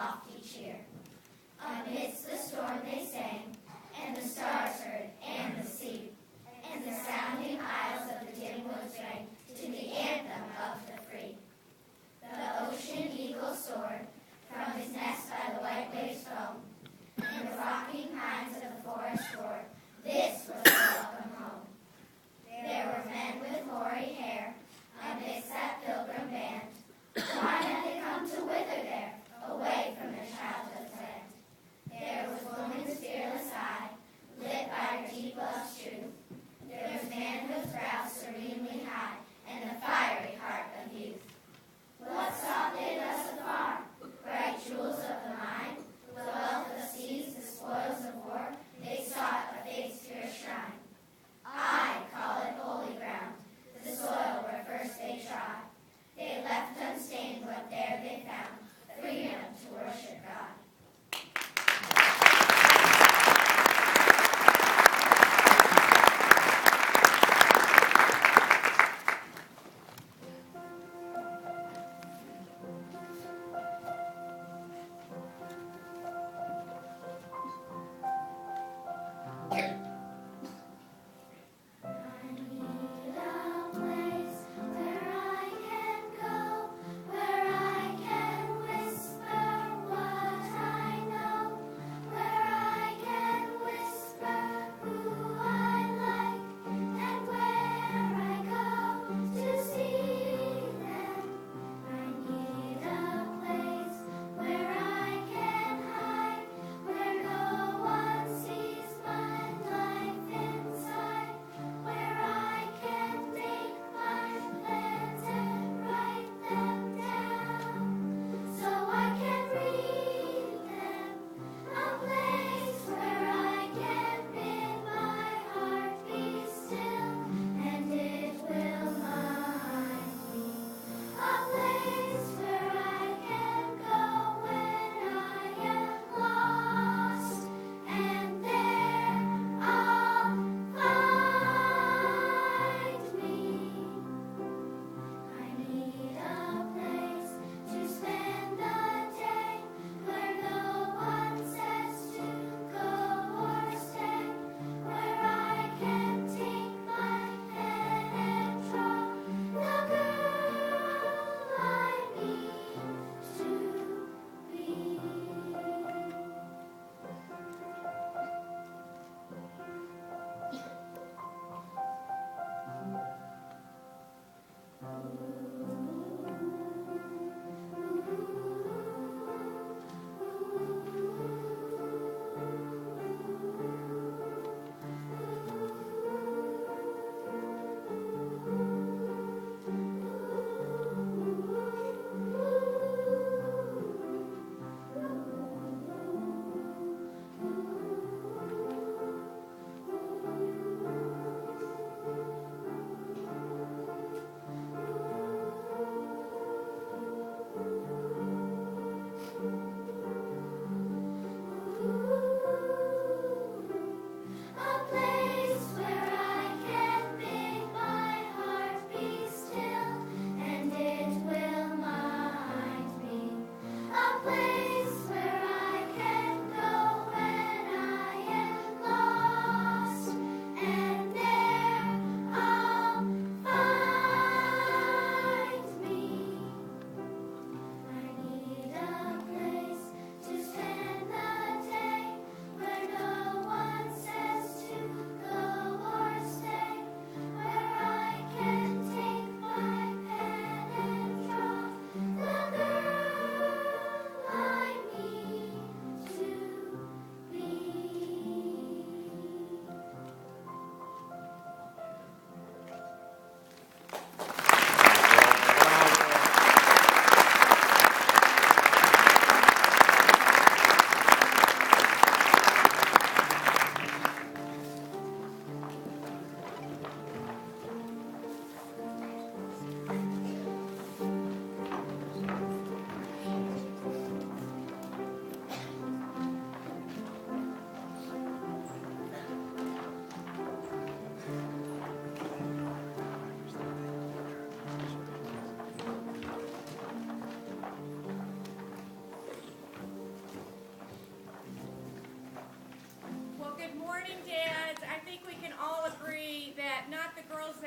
lofty cheer. Amidst the storm they sang, and the stars heard, and the sea, and the sounding isles of the dim woods rang to the anthem of the free. The ocean eagle soared from his nest by the white waves foam, and the rocking pines of the forest roared. This was the welcome home. There were men with hoary hair amidst that pilgrim band. Why had they come to wither there, away from their childhood's land? There was woman's fearless eye, lit by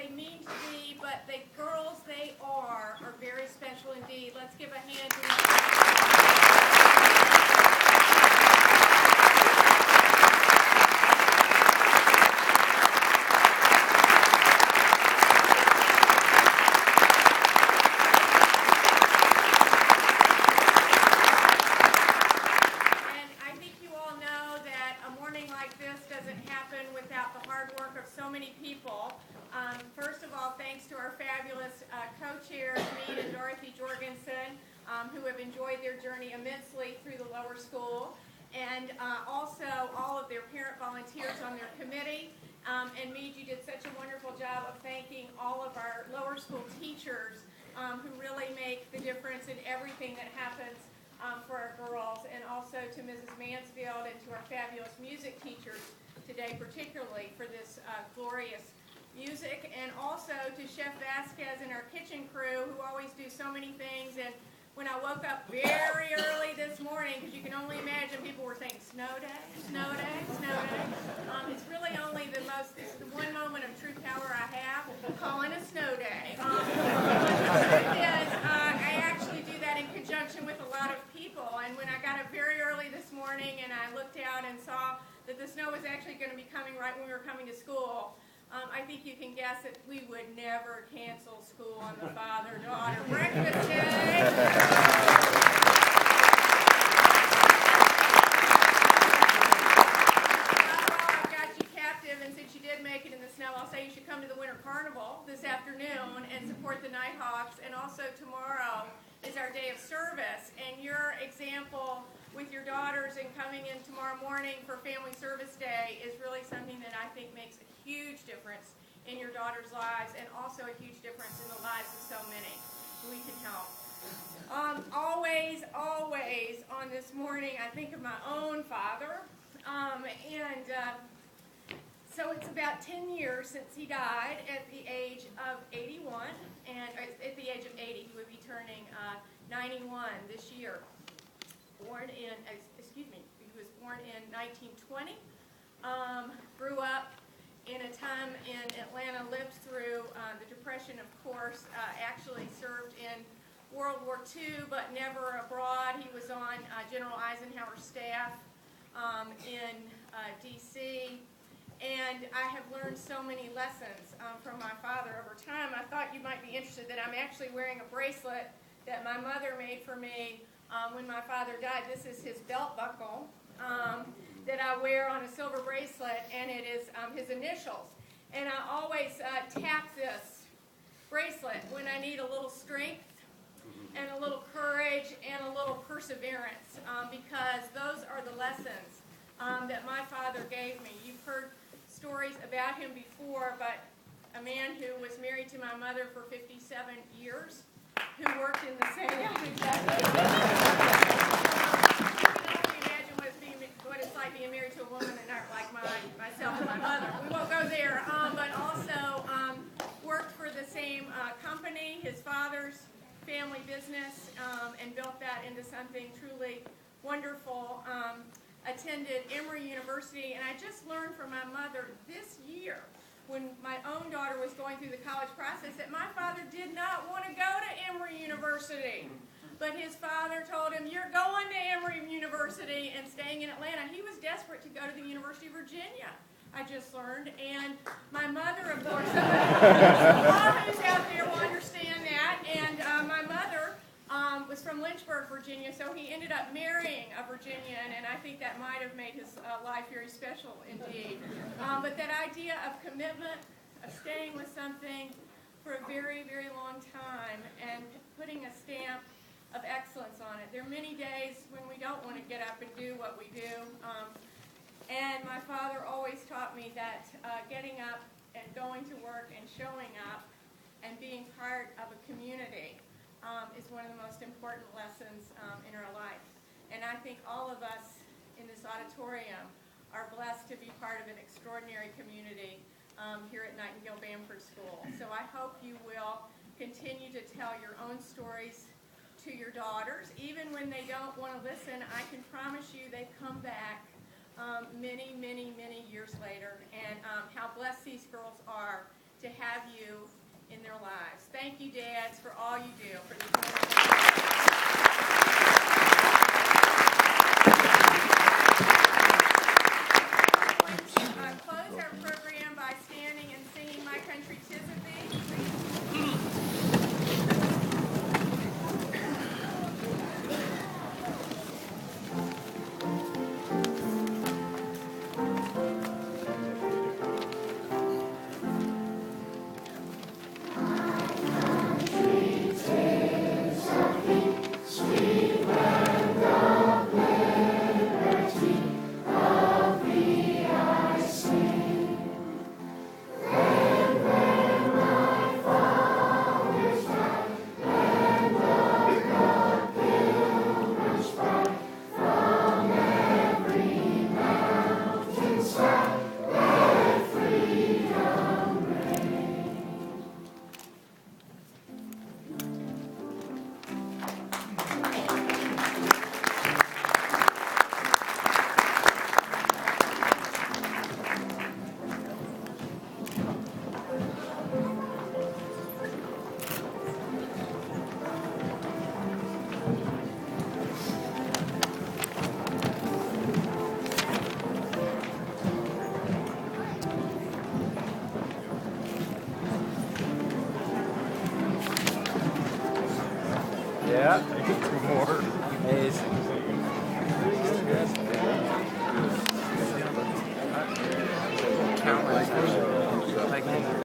they mean to be, but the girls they are very special indeed. Let's give a hand to them. First of all, thanks to our fabulous co-chairs, Mead and Dorothy Jorgensen, who have enjoyed their journey immensely through the lower school, and also all of their parent volunteers on their committee. And Mead, you did such a wonderful job of thanking all of our lower school teachers who really make the difference in everything that happens for our girls, and also to Mrs. Mansfield and to our fabulous music teachers today, particularly for this glorious music, and also to Chef Vasquez and our kitchen crew who always do so many things. And when I woke up very early this morning, because you can only imagine people were saying snow day, snow day, snow day. It's really only the one moment of true power I have, calling a snow day. I actually do that in conjunction with a lot of people. And when I got up very early this morning and I looked out and saw that the snow was actually going to be coming right when we were coming to school, I think you can guess that we would never cancel school on the father-daughter breakfast day. I've got you captive, and since you did make it in the snow, I'll say you should come to the Winter Carnival this afternoon and support the Nighthawks. And also tomorrow is our day of service, and your example with your daughters and coming in tomorrow morning for Family Service Day is really something that I think makes a huge difference in your daughters' lives, and also a huge difference in the lives of so many we can help. Always on this morning, I think of my own father, so it's about 10 years since he died at the age of 81, and at the age of 80, he would be turning 91 this year. He was born in 1920, grew up in a time in Atlanta, lived through the Depression, of course, actually served in World War II, but never abroad. He was on General Eisenhower's staff in D.C., and I have learned so many lessons from my father over time. I thought you might be interested that I'm actually wearing a bracelet that my mother made for me when my father died. This is his belt buckle that I wear on a silver bracelet, and it is his initials. And I always tap this bracelet when I need a little strength and a little courage and a little perseverance, because those are the lessons that my father gave me. You've heard stories about him before, but a man who was married to my mother for 57 years, who worked in the same exactly. You can only imagine what it's like being married to a woman that aren't like myself and my mother. We won't go there, but also worked for the same company, his father's family business, and built that into something truly wonderful. Attended Emory University, and I just learned from my mother this year, when my own daughter was going through the college process, that my father did not want to go to Emory University. But his father told him, "You're going to Emory University," and staying in Atlanta. He was desperate to go to the University of Virginia, I just learned. And my mother, of course, all who's out there will understand that. And my mother was from Lynchburg, Virginia, so he ended up marrying a Virginian, and I think that might have made his life very special indeed. But that idea of commitment, of staying with something for a very, very long time, and putting a stamp of excellence on it. There are many days when we don't want to get up and do what we do, and my father always taught me that getting up and going to work and showing up and being part of a community is one of the most important lessons in our life. And I think all of us in this auditorium are blessed to be part of an extraordinary community here at Nightingale Bamford School. So I hope you will continue to tell your own stories to your daughters. Even when they don't want to listen, I can promise you they've come back many, many, many years later. And how blessed these girls are to have you in their lives. Thank you, dads, for all you do for these wonderful close our program by standing and singing My Country 'Tis of Thee. Yeah, two more. Amazing. Pretty good, guys.